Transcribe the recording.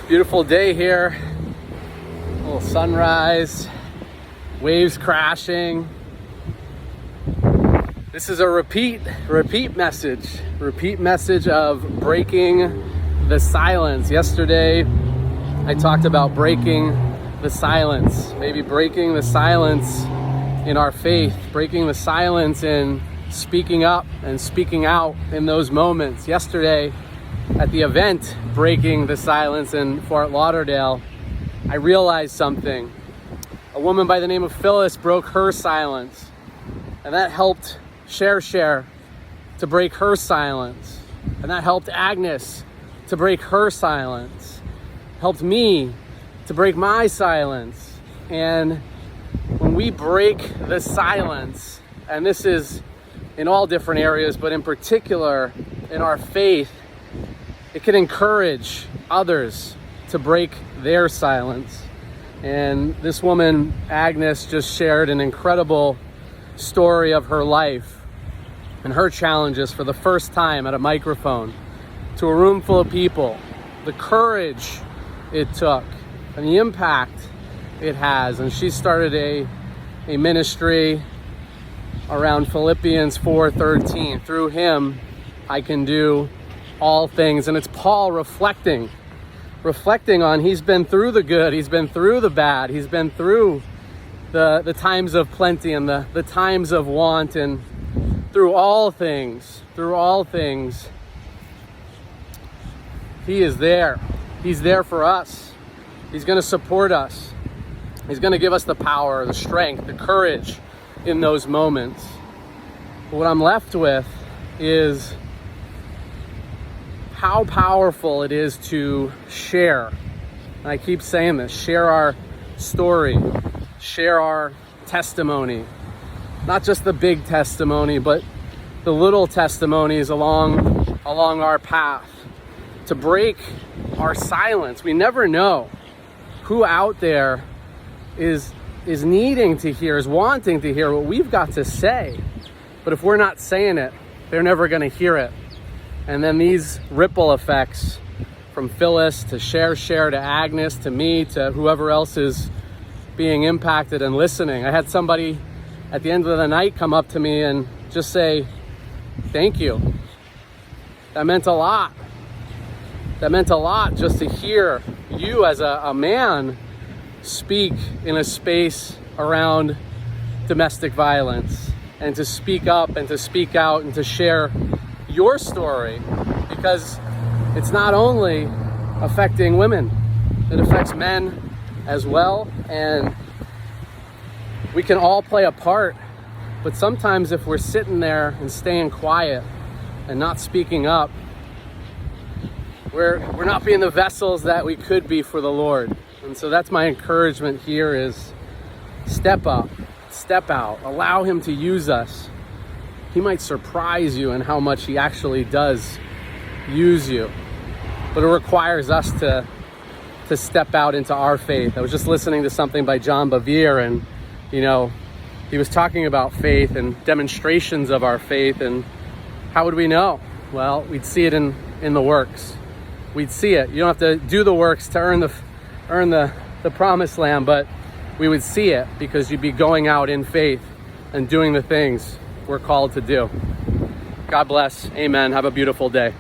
Beautiful day here. A little sunrise, waves crashing. This is a repeat message of breaking the silence. Yesterday, I talked about breaking the silence, maybe breaking the silence in our faith, breaking the silence in speaking up and speaking out in those moments. Yesterday, at the event, Breaking the Silence in Fort Lauderdale, I realized something. A woman by the name of Phyllis broke her silence, and that helped Share to break her silence, and that helped Agnes to break her silence, helped me to break my silence. And when we break the silence, and this is in all different areas, but in particular in our faith, it can encourage others to break their silence. And this woman, Agnes, just shared an incredible story of her life and her challenges for the first time at a microphone to a room full of people, the courage it took and the impact it has. And she started a ministry around Philippians 4:13. Through him, I can do all things. And it's Paul reflecting on, he's been through the good, he's been through the bad, he's been through the times of plenty and the times of want, and through all things, he is there. He's there for us. He's going to support us. He's going to give us the power, the strength, the courage in those moments. But what I'm left with is how powerful it is to share. And I keep saying this, share our story, share our testimony, not just the big testimony, but the little testimonies along our path, to break our silence. We never know who out there is needing to hear, is wanting to hear what we've got to say. But if we're not saying it, they're never going to hear it. And then these ripple effects from Phyllis to Share to Agnes to me to whoever else is being impacted and listening. I had somebody at the end of the night come up to me and just say, thank you. That meant a lot. That meant a lot just to hear you as a man speak in a space around domestic violence, and to speak up and to speak out and to share your story, because it's not only affecting women, it affects men as well. And we can all play a part, but sometimes if we're sitting there and staying quiet and not speaking up, we're not being the vessels that we could be for the Lord. And so that's my encouragement here, is step up, step out, allow him to use us. He might surprise you in how much he actually does use you, but it requires us to step out into our faith. I was just listening to something by John Bevere, and he was talking about faith and demonstrations of our faith. And how would we know? Well, we'd see it in the works. We'd see it. You don't have to do the works to earn the promised land, but we would see it because you'd be going out in faith and doing the things we're called to do. God bless. Amen. Have a beautiful day.